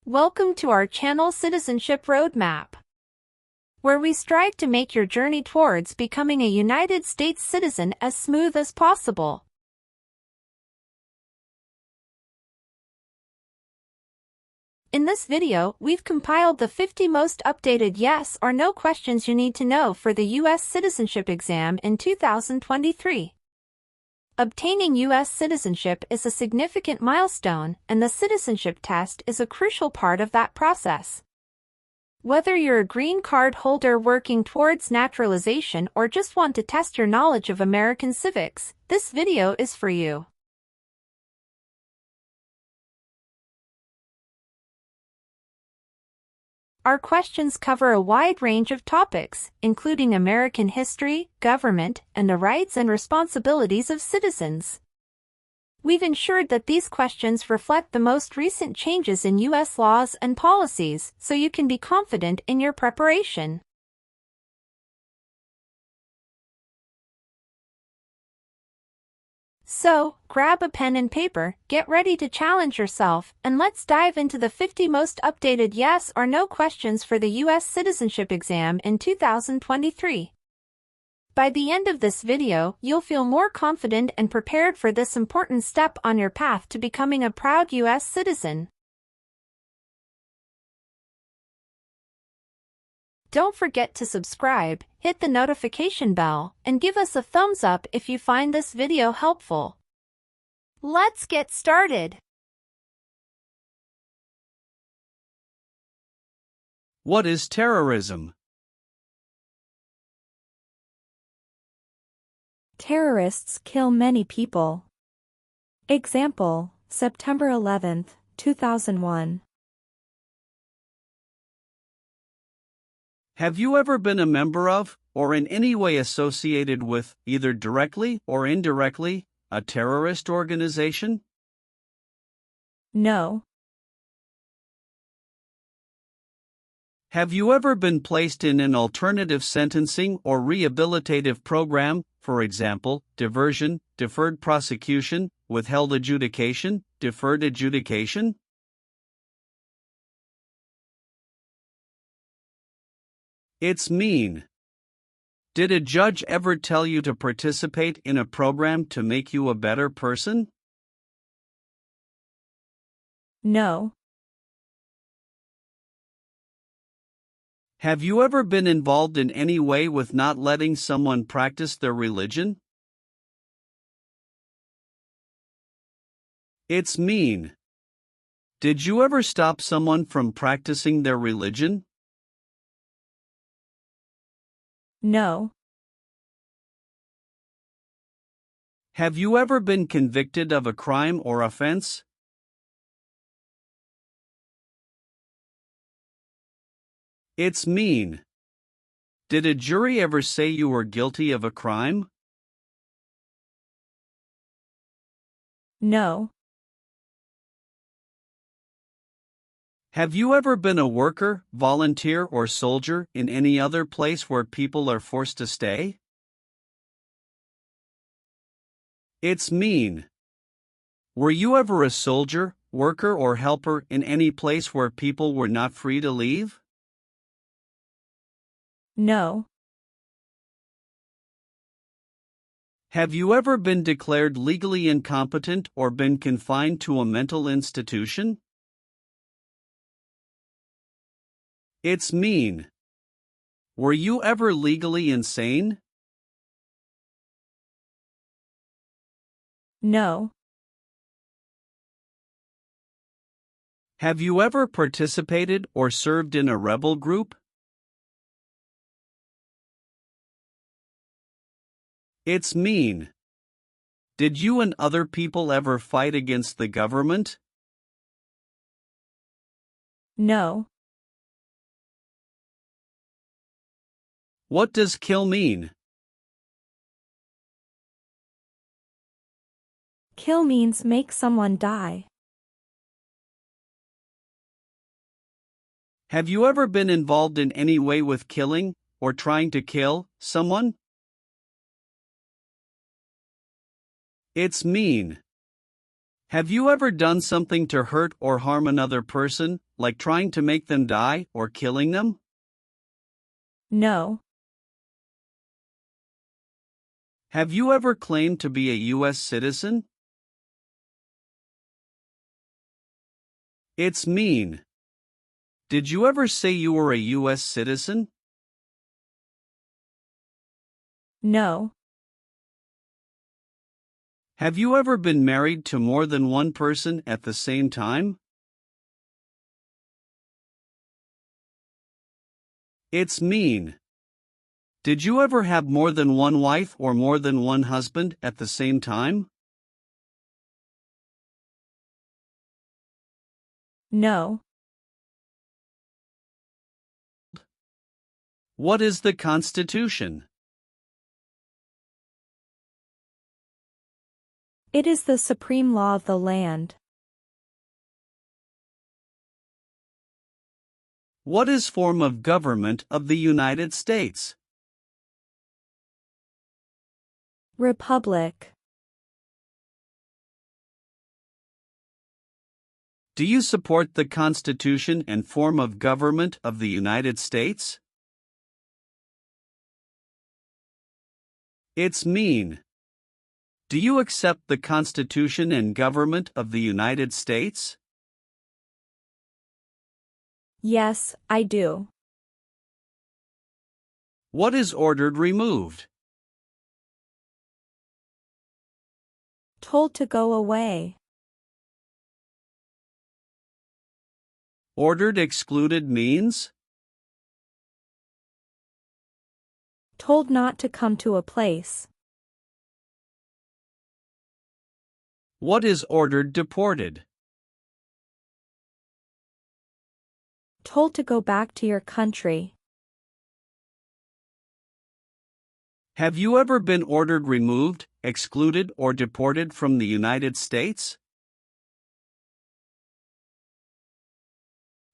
Welcome to our channel Citizenship Roadmap, where we strive to make your journey towards becoming a United States citizen as smooth as possible. In this video, we've compiled the 50 most updated yes or no questions you need to know for the U.S. citizenship exam in 2023. Obtaining U.S. citizenship is a significant milestone, and the citizenship test is a crucial part of that process. Whether you're a green card holder working towards naturalization or just want to test your knowledge of American civics, this video is for you. Our questions cover a wide range of topics, including American history, government, and the rights and responsibilities of citizens. We've ensured that these questions reflect the most recent changes in U.S. laws and policies, so you can be confident in your preparation. So, grab a pen and paper, get ready to challenge yourself, and let's dive into the 50 most updated yes or no questions for the U.S. citizenship exam in 2023. By the end of this video, you'll feel more confident and prepared for this important step on your path to becoming a proud U.S. citizen. Don't forget to subscribe, hit the notification bell, and give us a thumbs up if you find this video helpful. Let's get started. What is terrorism? Terrorists kill many people. Example, September 11, 2001. Have you ever been a member of, or in any way associated with, either directly or indirectly, a terrorist organization? No. Have you ever been placed in an alternative sentencing or rehabilitative program, for example, diversion, deferred prosecution, withheld adjudication, deferred adjudication? It's mean. Did a judge ever tell you to participate in a program to make you a better person? No. Have you ever been involved in any way with not letting someone practice their religion? It's mean. Did you ever stop someone from practicing their religion? No. Have you ever been convicted of a crime or offense? It's mean. Did a jury ever say you were guilty of a crime? No. Have you ever been a worker, volunteer, or soldier in any other place where people are forced to stay? It's mean. Were you ever a soldier, worker, or helper in any place where people were not free to leave? No. Have you ever been declared legally incompetent or been confined to a mental institution? It's mean. Were you ever legally insane? No. Have you ever participated or served in a rebel group? It's mean. Did you and other people ever fight against the government? No. What does kill mean? Kill means make someone die. Have you ever been involved in any way with killing, or trying to kill, someone? It's mean. Have you ever done something to hurt or harm another person, like trying to make them die or killing them? No. Have you ever claimed to be a U.S. citizen? It's mean. Did you ever say you were a U.S. citizen? No. Have you ever been married to more than one person at the same time? It's mean. Did you ever have more than one wife or more than one husband at the same time? No. What is the Constitution? It is the supreme law of the land. What is form of government of the United States? Republic. Do you support the Constitution and form of government of the United States? It's mean. Do you accept the Constitution and government of the United States? Yes, I do. What is ordered removed? Told to go away. Ordered excluded means? Told not to come to a place. What is ordered deported? Told to go back to your country. Have you ever been ordered removed, excluded, or deported from the United States?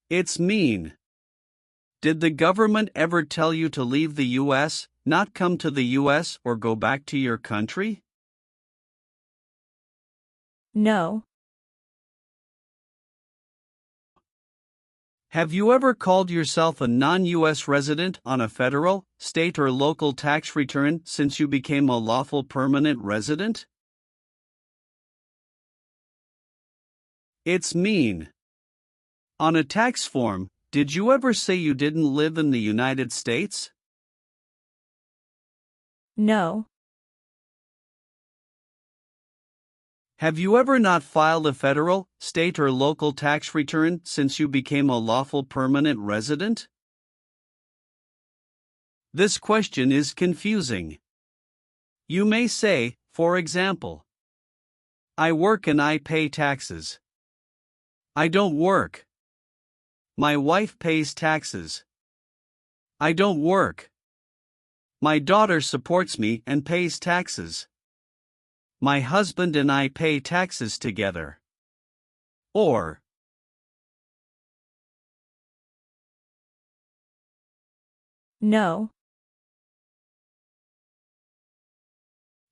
It's mean. Did the government ever tell you to leave the U.S., not come to the U.S., or go back to your country? No. Have you ever called yourself a non-U.S. resident on a federal, state, or local tax return since you became a lawful permanent resident? It's mean. On a tax form, did you ever say you didn't live in the United States? No. Have you ever not filed a federal, state, or local tax return since you became a lawful permanent resident? This question is confusing. You may say, for example, I work and I pay taxes. I don't work. My wife pays taxes. I don't work. My daughter supports me and pays taxes. My husband and I pay taxes together. Or, No.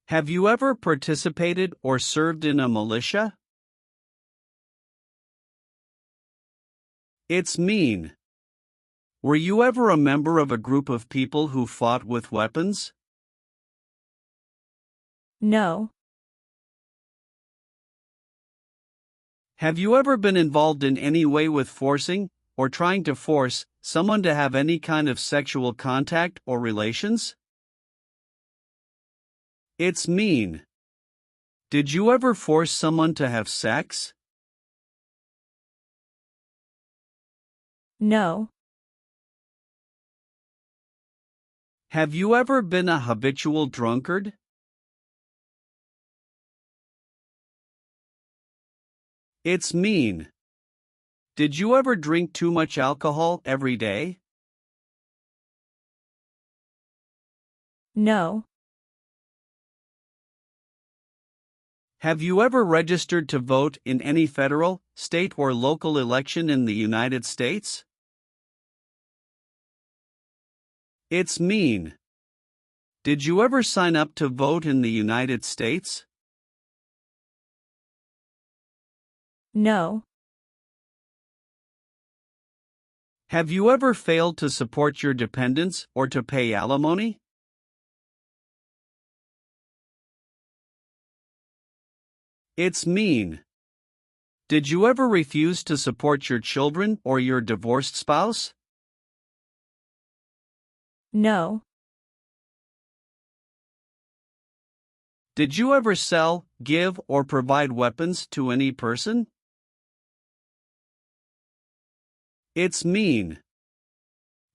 have you ever participated or served in a militia? It's mean. Were you ever a member of a group of people who fought with weapons? No. Have you ever been involved in any way with forcing, or trying to force, someone to have any kind of sexual contact or relations? It's mean. Did you ever force someone to have sex? No. Have you ever been a habitual drunkard? It's mean. Did you ever drink too much alcohol every day? No. Have you ever registered to vote in any federal, state, or local election in the United States? It's mean. Did you ever sign up to vote in the United States? No. Have you ever failed to support your dependents or to pay alimony? It's mean. Did you ever refuse to support your children or your divorced spouse? No. Did you ever sell, give, or provide weapons to any person? It's mean.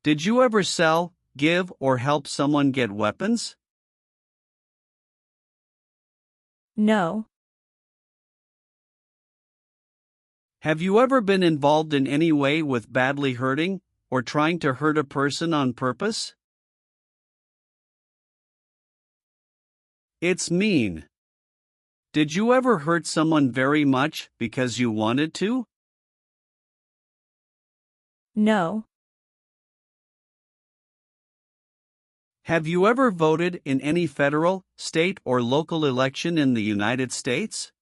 Did you ever sell, give, or help someone get weapons? No. Have you ever been involved in any way with badly hurting or trying to hurt a person on purpose? It's mean. Did you ever hurt someone very much because you wanted to? No. Have you ever voted in any federal, state, or local election in the United States?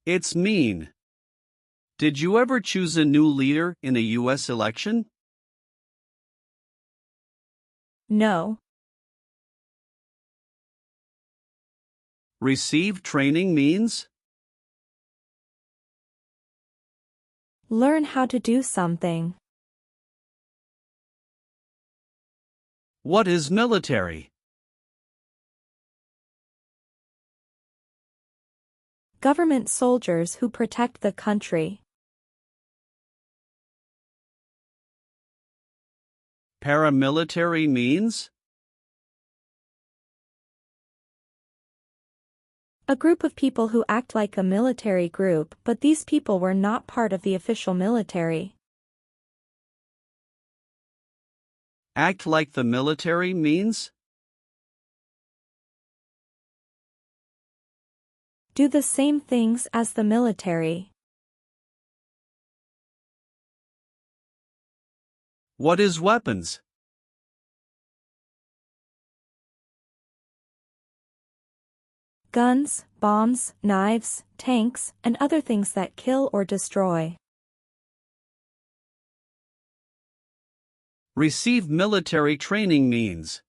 It's mean. Did you ever choose a new leader in a U.S. election? No. Receive training means? Learn how to do something. What is military? Government soldiers who protect the country. Paramilitary means? A group of people who act like a military group, but these people were not part of the official military. Act like the military means? Do the same things as the military. What is weapons? Guns, bombs, knives, tanks, and other things that kill or destroy. Receive military training means?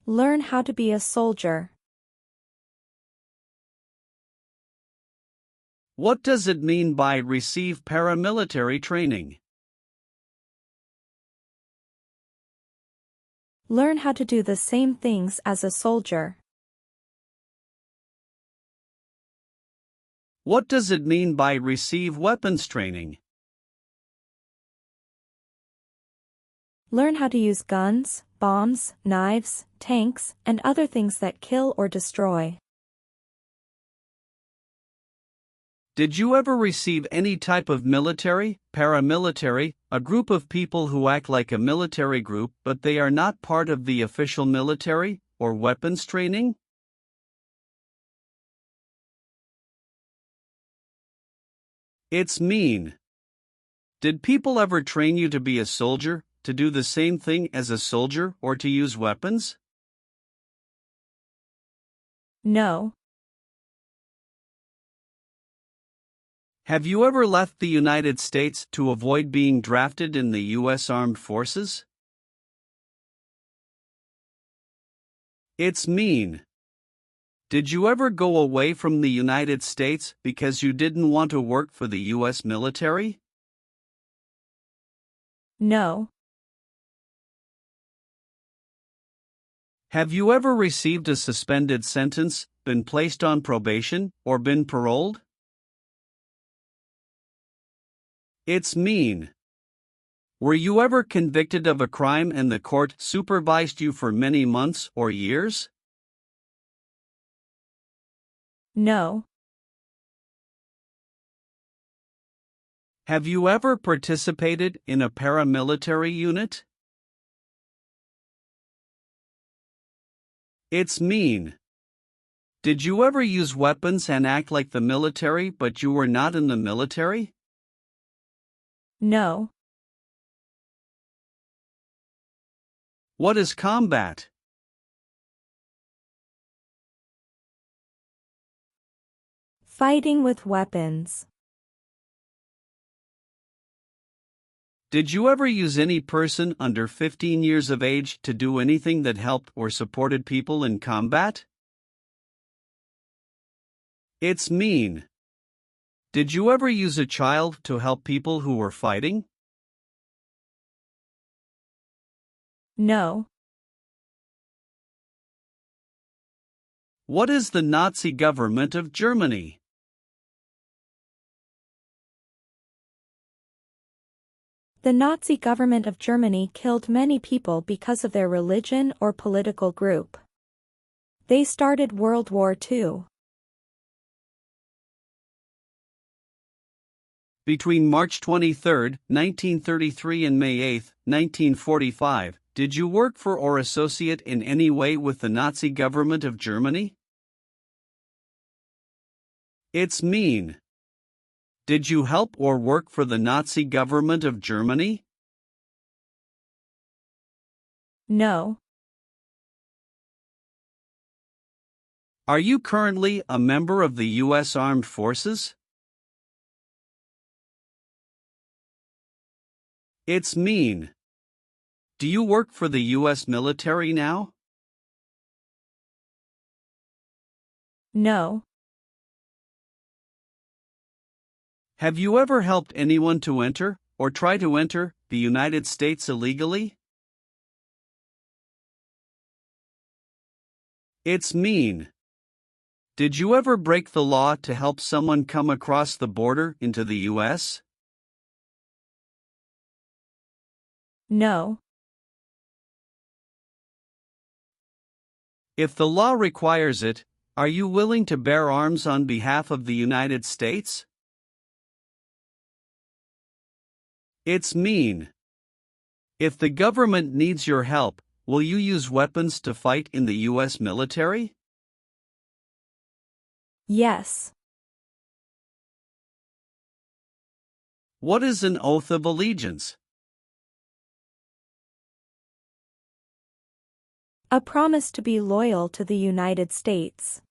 Learn how to be a soldier. What does it mean by receive paramilitary training? Learn how to do the same things as a soldier. What does it mean by receive weapons training? Learn how to use guns, bombs, knives, tanks, and other things that kill or destroy. Did you ever receive any type of military, paramilitary, a group of people who act like a military group but they are not part of the official military, or weapons training? It's mean. Did people ever train you to be a soldier, to do the same thing as a soldier, or to use weapons? No. Have you ever left the United States to avoid being drafted in the U.S. Armed Forces? It's mean. Did you ever go away from the United States because you didn't want to work for the U.S. military? No. Have you ever received a suspended sentence, been placed on probation, or been paroled? It's mean. Were you ever convicted of a crime and the court supervised you for many months or years? No. Have you ever participated in a paramilitary unit? It's mean. Did you ever use weapons and act like the military but you were not in the military? No. What is combat? Fighting with weapons. Did you ever use any person under 15 years of age to do anything that helped or supported people in combat? It's mean. Did you ever use a child to help people who were fighting? No. What is the Nazi government of Germany? The Nazi government of Germany killed many people because of their religion or political group. They started World War II. Between March 23, 1933 and May 8, 1945, did you work for or associate in any way with the Nazi government of Germany? It's mean. Did you help or work for the Nazi government of Germany? No. Are you currently a member of the U.S. Armed Forces? It's mean. Do you work for the U.S. military now? No. Have you ever helped anyone to enter, or try to enter, the United States illegally? It's mean. Did you ever break the law to help someone come across the border into the U.S.? No. If the law requires it, are you willing to bear arms on behalf of the United States? It's mean. If the government needs your help, will you use weapons to fight in the U.S. military? Yes. What is an oath of allegiance? A promise to be loyal to the United States.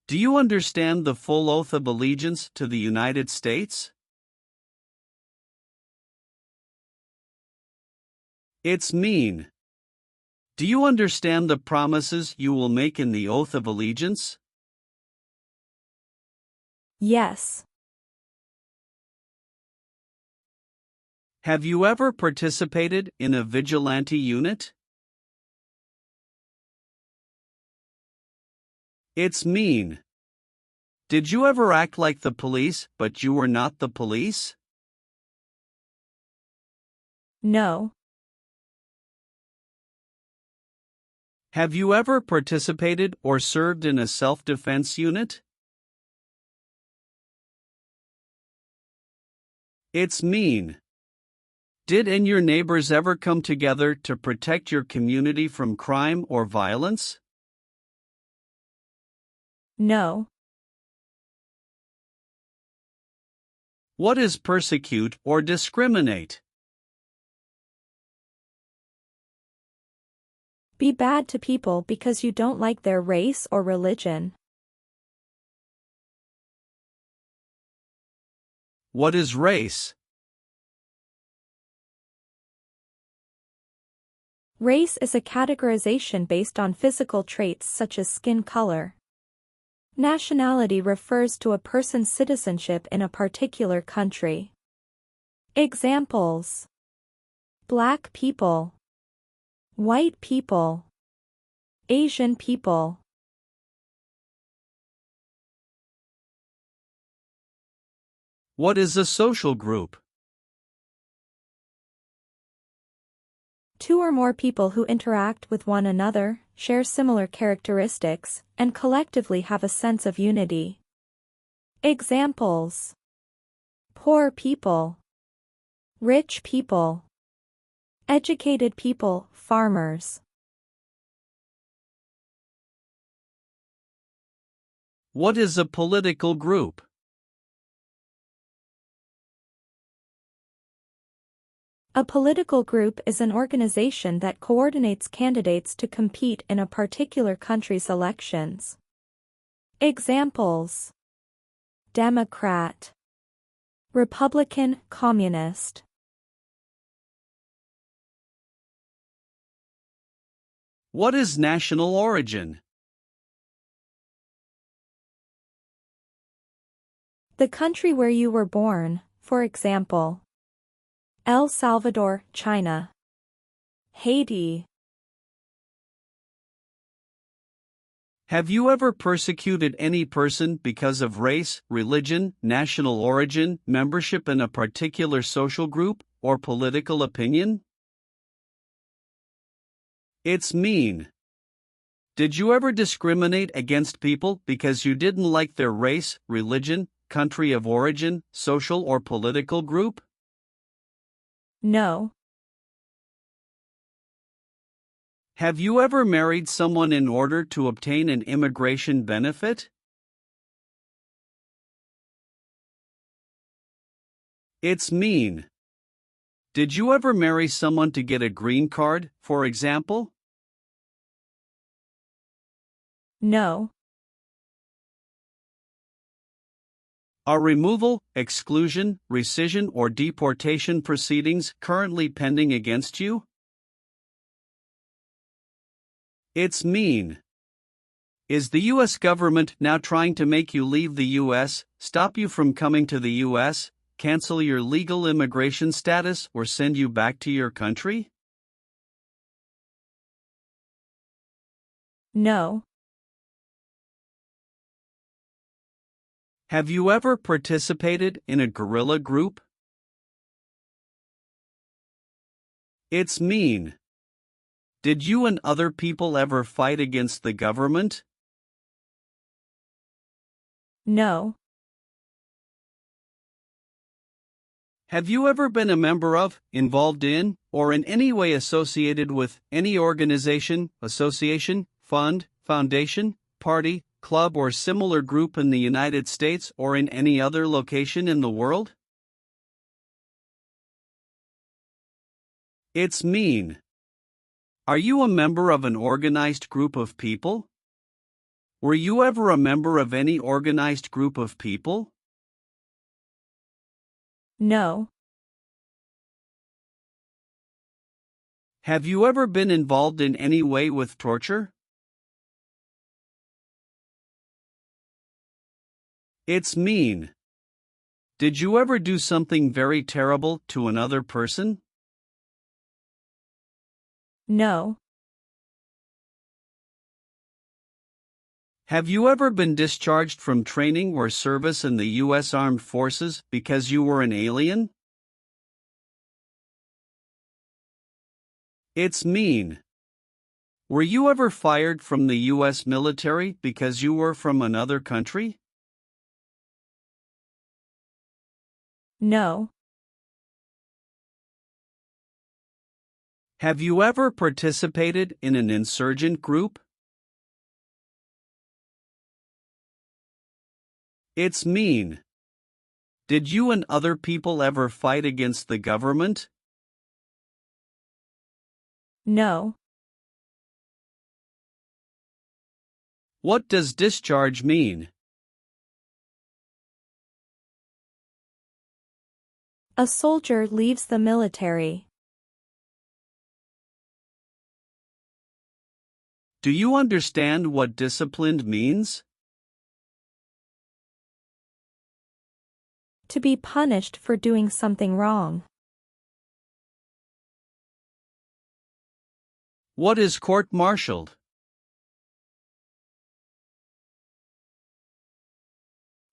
Do you understand the full oath of allegiance to the United States? It's mean. Do you understand the promises you will make in the oath of allegiance? Yes. Have you ever participated in a vigilante unit? It's mean. Did you ever act like the police, but you were not the police? No. Have you ever participated or served in a self-defense unit? It's mean. Did and your neighbors ever come together to protect your community from crime or violence? No. What is persecute or discriminate? Be bad to people because you don't like their race or religion. What is race? Race is a categorization based on physical traits such as skin color. Nationality refers to a person's citizenship in a particular country. Examples: Black people, white people, Asian people. What is a social group? Two or more people who interact with one another, share similar characteristics, and collectively have a sense of unity. Examples: poor people, rich people, educated people, farmers. What is a political group? A political group is an organization that coordinates candidates to compete in a particular country's elections. Examples: Democrat, Republican, Communist. What is national origin? The country where you were born, for example, El Salvador, China. Haiti. Have you ever persecuted any person because of race, religion, national origin, membership in a particular social group, or political opinion? It's mean. Did you ever discriminate against people because you didn't like their race, religion, country of origin, social or political group? No. Have you ever married someone in order to obtain an immigration benefit? It's mean. Did you ever marry someone to get a green card, for example? No. Are removal, exclusion, rescission or deportation proceedings currently pending against you? It's mean. Is the U.S. government now trying to make you leave the U.S., stop you from coming to the U.S., cancel your legal immigration status or send you back to your country? No. Have you ever participated in a guerrilla group? It's mean. Did you and other people ever fight against the government? No. Have you ever been a member of, involved in, or in any way associated with any organization, association, fund, foundation, party, club or similar group in the United States or in any other location in the world? It's mean. Are you a member of an organized group of people? Were you ever a member of any organized group of people? No. Have you ever been involved in any way with torture? It's mean. Did you ever do something very terrible to another person? No. Have you ever been discharged from training or service in the U.S. Armed Forces because you were an alien? It's mean. Were you ever fired from the U.S. military because you were from another country? No. Have you ever participated in an insurgent group? It's mean. Did you and other people ever fight against the government? No. What does discharge mean? A soldier leaves the military. Do you understand what disciplined means? To be punished for doing something wrong. What is court-martialed?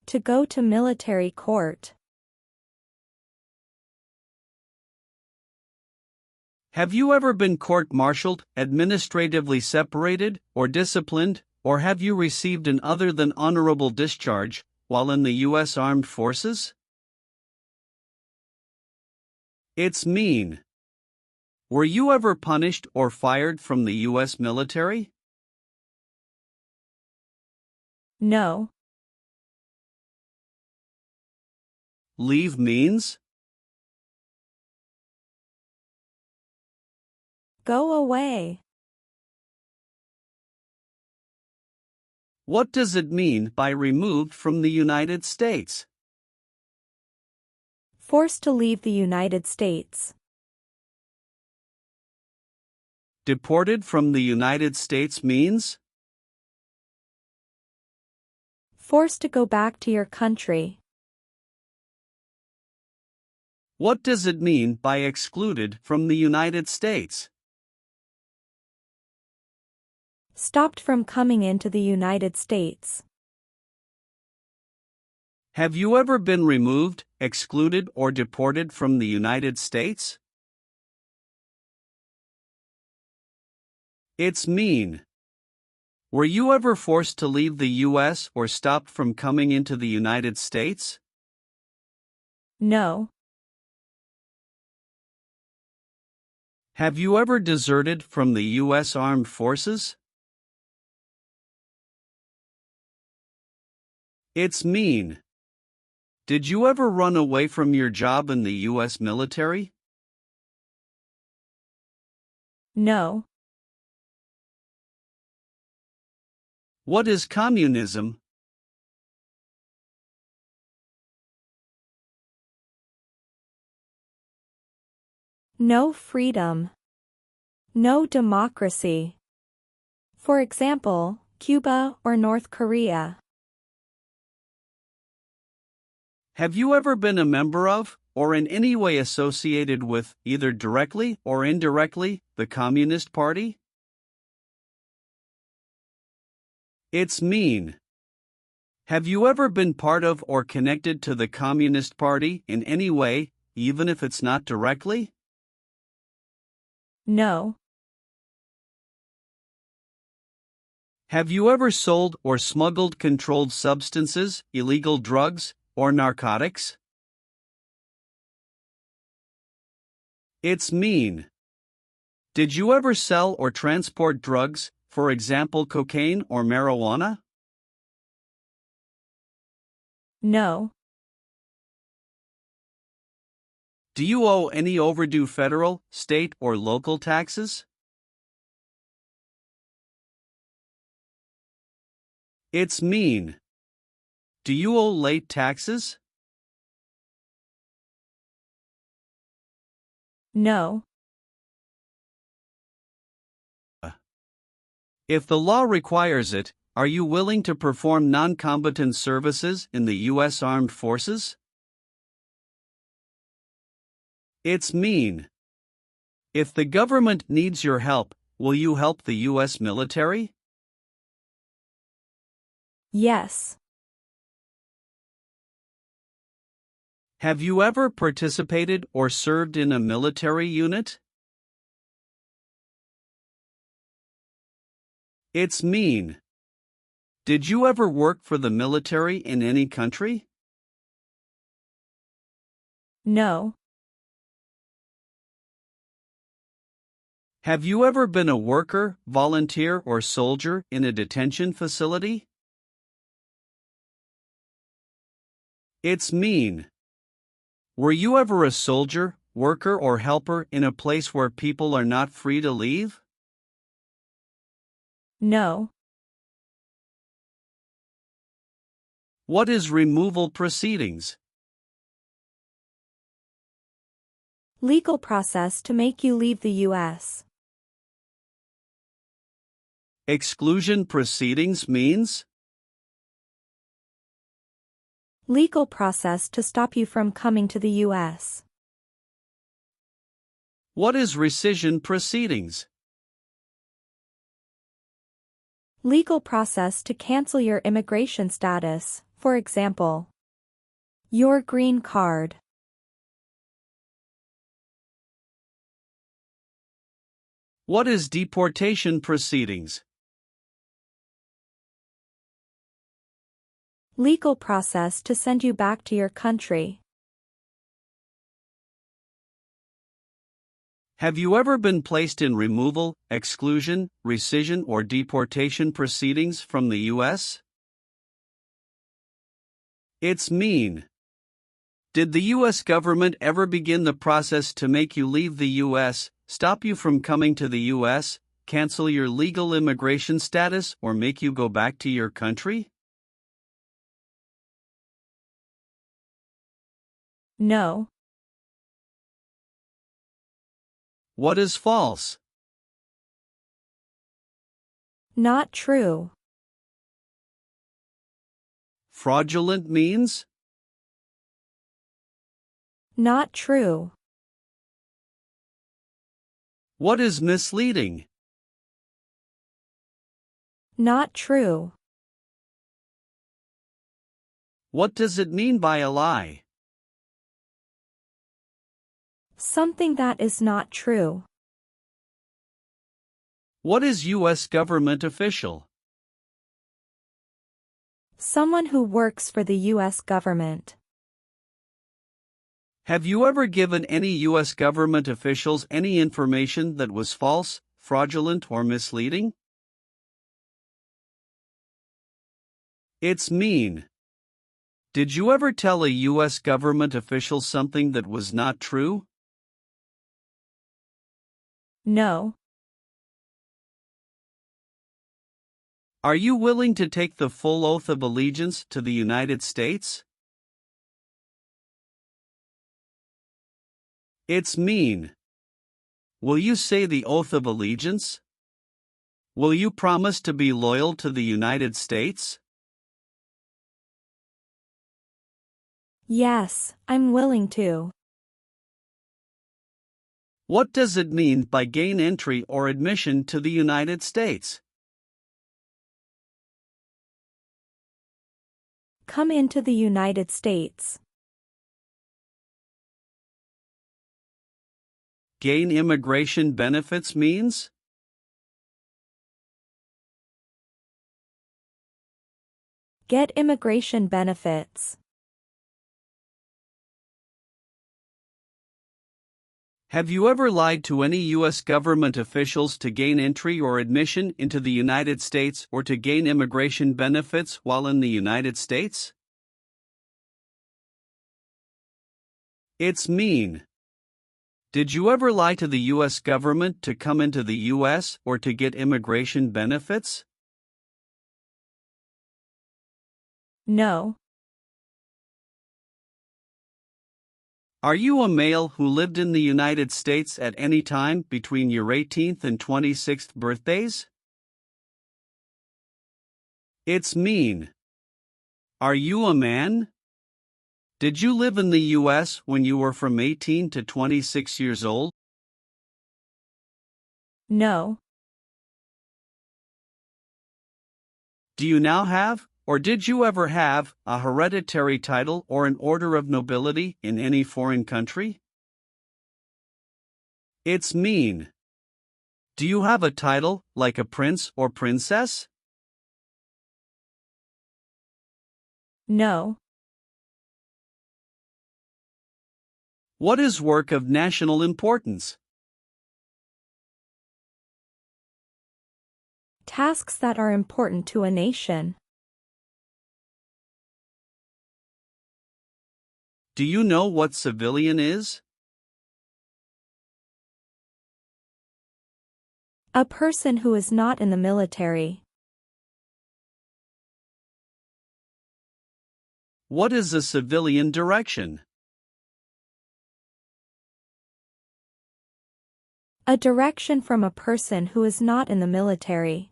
To go to military court. Have you ever been court-martialed, administratively separated, or disciplined, or have you received an other than honorable discharge while in the U.S. Armed Forces? It's mean. Were you ever punished or fired from the U.S. military? No. Leave means? Go away. What does it mean by removed from the United States? Forced to leave the United States. Deported from the United States means? Forced to go back to your country. What does it mean by excluded from the United States? Stopped from coming into the United States. Have you ever been removed, excluded, or deported from the United States? It's mean. Were you ever forced to leave the U.S. or stopped from coming into the United States? No. Have you ever deserted from the U.S. Armed Forces? It's mean. Did you ever run away from your job in the U.S. military? No. What is communism? No freedom. No democracy. For example, Cuba or North Korea. Have you ever been a member of, or in any way associated with, either directly or indirectly, the Communist Party? It's mean. Have you ever been part of or connected to the Communist Party in any way, even if it's not directly? No. Have you ever sold or smuggled controlled substances, illegal drugs, or narcotics? It's mean. Did you ever sell or transport drugs, for example cocaine or marijuana? No. Do you owe any overdue federal, state, or local taxes? It's mean. Do you owe late taxes? No. If the law requires it, are you willing to perform non-combatant services in the U.S. Armed Forces? It's mean. If the government needs your help, will you help the U.S. military? Yes. Have you ever participated or served in a military unit? It's mean. Did you ever work for the military in any country? No. Have you ever been a worker, volunteer, or soldier in a detention facility? It's mean. Were you ever a soldier, worker, or helper in a place where people are not free to leave? No. What is removal proceedings? Legal process to make you leave the U.S. Exclusion proceedings means? Legal process to stop you from coming to the U.S. What is rescission proceedings? Legal process to cancel your immigration status, for example, your green card. What is deportation proceedings? Legal process to send you back to your country. Have you ever been placed in removal, exclusion, rescission, or deportation proceedings from the U.S.? It's mean. Did the U.S. government ever begin the process to make you leave the U.S., stop you from coming to the US, cancel your legal immigration status, or make you go back to your country? No. What is false? Not true. Fraudulent means? Not true. What is misleading? Not true. What does it mean by a lie? Something that is not true. What is U.S. government official? Someone who works for the U.S. government. Have you ever given any U.S. government officials any information that was false, fraudulent, or misleading? It's mean. Did you ever tell a U.S. government official something that was not true? No. Are you willing to take the full oath of allegiance to the United States? It's mean. Will you say the oath of allegiance? Will you promise to be loyal to the United States? Yes, I'm willing to. What does it mean by gain entry or admission to the United States? Come into the United States. Gain immigration benefits means? Get immigration benefits. Have you ever lied to any U.S. government officials to gain entry or admission into the United States or to gain immigration benefits while in the United States? It's mean. Did you ever lie to the U.S. government to come into the U.S. or to get immigration benefits? No. Are you a male who lived in the United States at any time between your 18th and 26th birthdays? It's mean. Are you a man? Did you live in the U.S. when you were from 18 to 26 years old? No. Do you now have, or did you ever have, a hereditary title or an order of nobility in any foreign country? It's mean. Do you have a title, like a prince or princess? No. What is work of national importance? Tasks that are important to a nation. Do you know what civilian is? A person who is not in the military. What is a civilian direction? A direction from a person who is not in the military.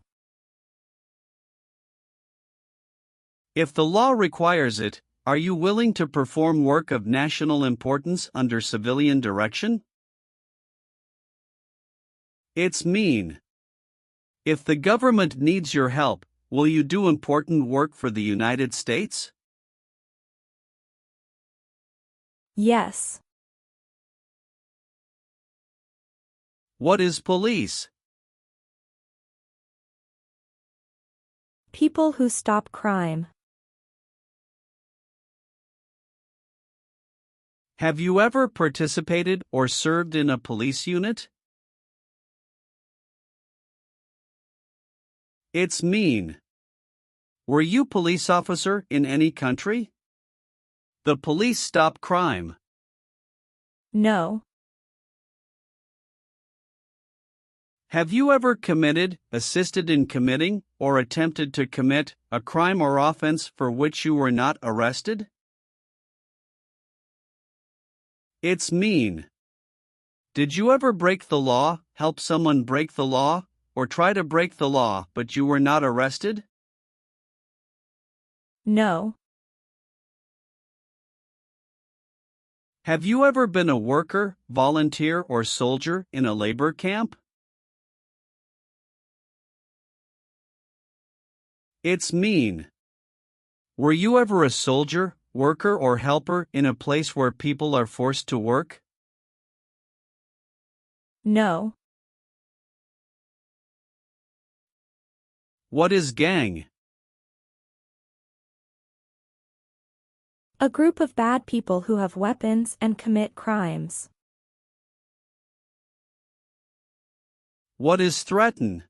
If the law requires it, are you willing to perform work of national importance under civilian direction? It's mean. If the government needs your help, will you do important work for the United States? Yes. What is police? People who stop crime. Have you ever participated or served in a police unit? It's mean. Were you police officer in any country? The police stop crime. No. Have you ever committed, assisted in committing, or attempted to commit a crime or offense for which you were not arrested? It's mean. Did you ever break the law, help someone break the law, or try to break the law but you were not arrested? No. Have you ever been a worker, volunteer, or soldier in a labor camp? It's mean. Were you ever a soldier, worker, or helper in a place where people are forced to work? No. What is gang? A group of bad people who have weapons and commit crimes. What is threaten?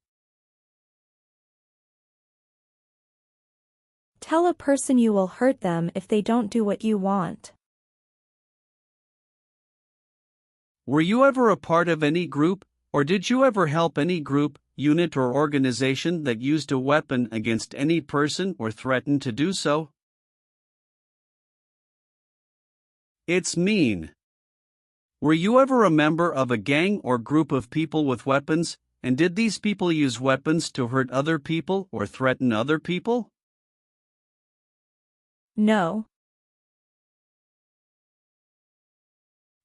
Tell a person you will hurt them if they don't do what you want. Were you ever a part of any group, or did you ever help any group, unit, or organization that used a weapon against any person or threatened to do so? It's mean. Were you ever a member of a gang or group of people with weapons, and did these people use weapons to hurt other people or threaten other people? No.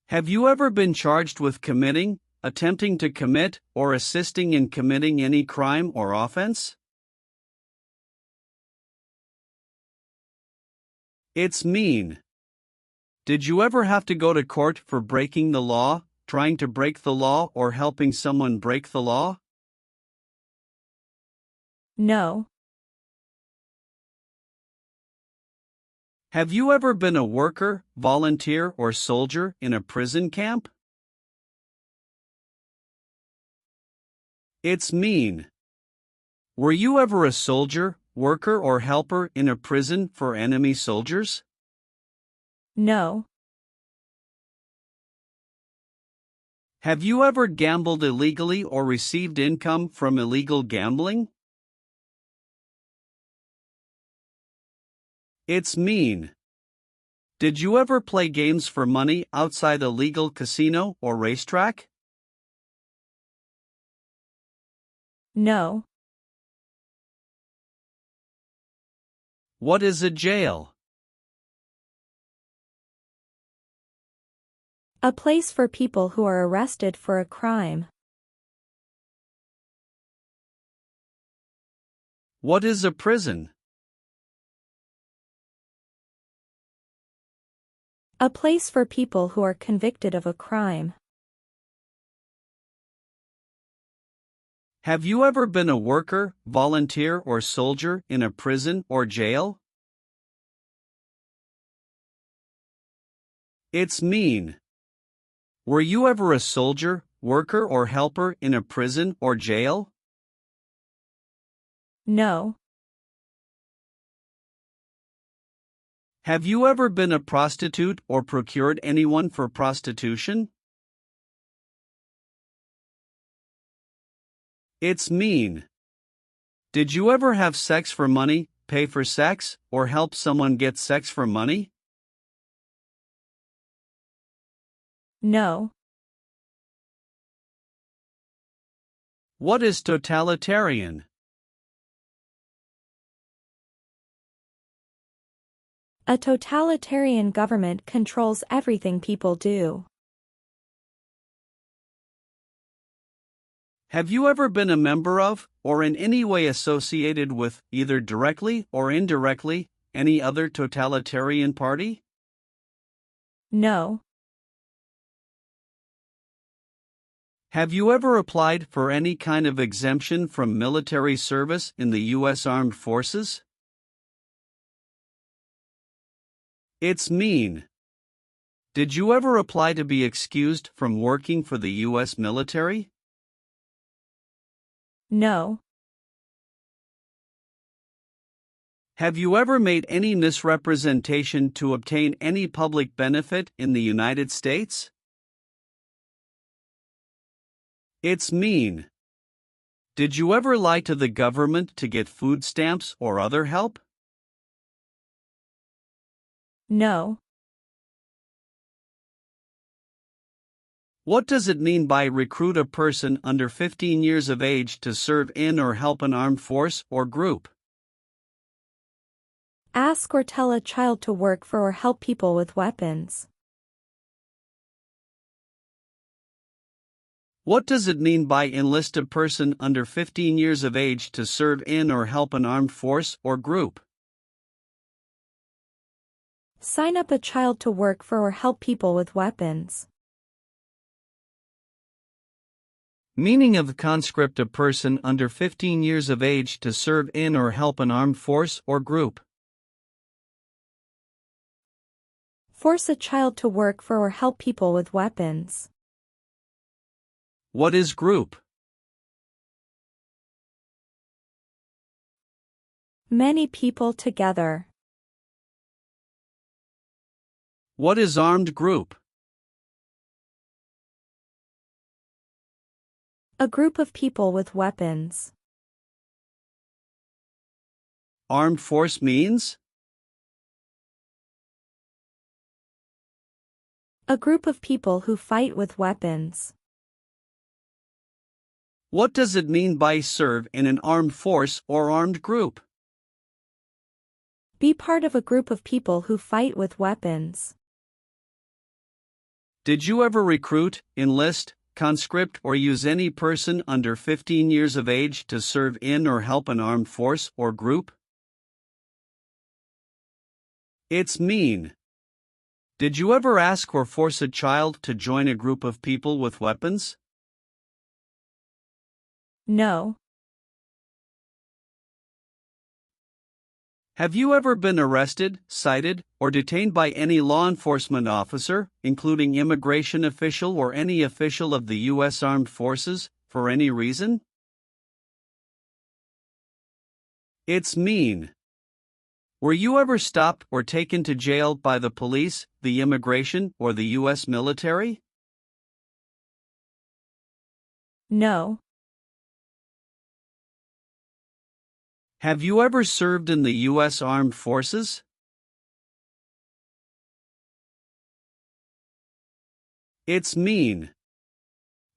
Have you ever been charged with committing, attempting to commit, or assisting in committing any crime or offense? It's mean. Did you ever have to go to court for breaking the law, trying to break the law, or helping someone break the law? No. Have you ever been a worker, volunteer, or soldier in a prison camp? It's mean. Were you ever a soldier, worker, or helper in a prison for enemy soldiers? No. Have you ever gambled illegally or received income from illegal gambling? It's mean. Did you ever play games for money outside a legal casino or racetrack? No. What is a jail? A place for people who are arrested for a crime. What is a prison? A place for people who are convicted of a crime. Have you ever been a worker, volunteer, or soldier in a prison or jail? It's mean. Were you ever a soldier, worker, or helper in a prison or jail? No. Have you ever been a prostitute or procured anyone for prostitution? It's mean. Did you ever have sex for money, pay for sex, or help someone get sex for money? No. What is totalitarian? A totalitarian government controls everything people do. Have you ever been a member of, or in any way associated with, either directly or indirectly, any other totalitarian party? No. Have you ever applied for any kind of exemption from military service in the U.S. Armed Forces? It's mean. Did you ever apply to be excused from working for the U.S. military? No. Have you ever made any misrepresentation to obtain any public benefit in the United States? It's mean. Did you ever lie to the government to get food stamps or other help? No. What does it mean by recruit a person under 15 years of age to serve in or help an armed force or group? Ask or tell a child to work for or help people with weapons. What does it mean by enlist a person under 15 years of age to serve in or help an armed force or group? Sign up a child to work for or help people with weapons. Meaning of conscript a person under 15 years of age to serve in or help an armed force or group. Force a child to work for or help people with weapons. What is group? Many people together. What is armed group? A group of people with weapons. Armed force means? A group of people who fight with weapons. What does it mean by serve in an armed force or armed group? Be part of a group of people who fight with weapons. Did you ever recruit, enlist, conscript or use any person under 15 years of age to serve in or help an armed force or group? It's mean. Did you ever ask or force a child to join a group of people with weapons? No. Have you ever been arrested, cited, or detained by any law enforcement officer, including immigration official or any official of the U.S. Armed Forces, for any reason? It's mean. Were you ever stopped or taken to jail by the police, the immigration, or the U.S. military? No. Have you ever served in the U.S. Armed Forces? It's mean.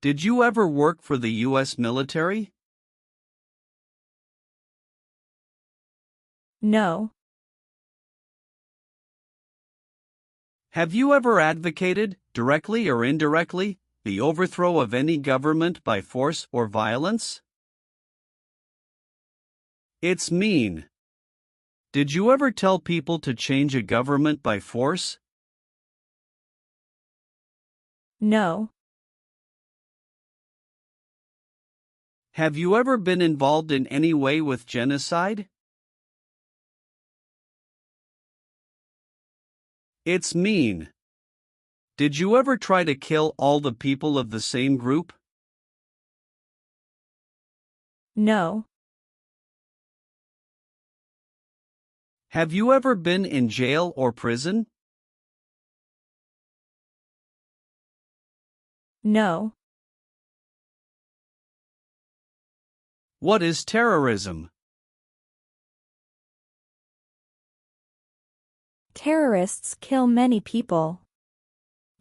Did you ever work for the U.S. military? No. Have you ever advocated, directly or indirectly, the overthrow of any government by force or violence? It's mean. Did you ever tell people to change a government by force? No. Have you ever been involved in any way with genocide? It's mean. Did you ever try to kill all the people of the same group? No. Have you ever been in jail or prison? No. What is terrorism? Terrorists kill many people.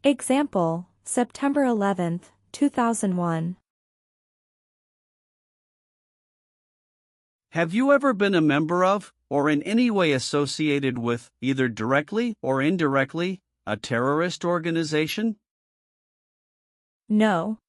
Example, September 11, 2001. Have you ever been a member of, or in any way associated with, either directly or indirectly, a terrorist organization? No.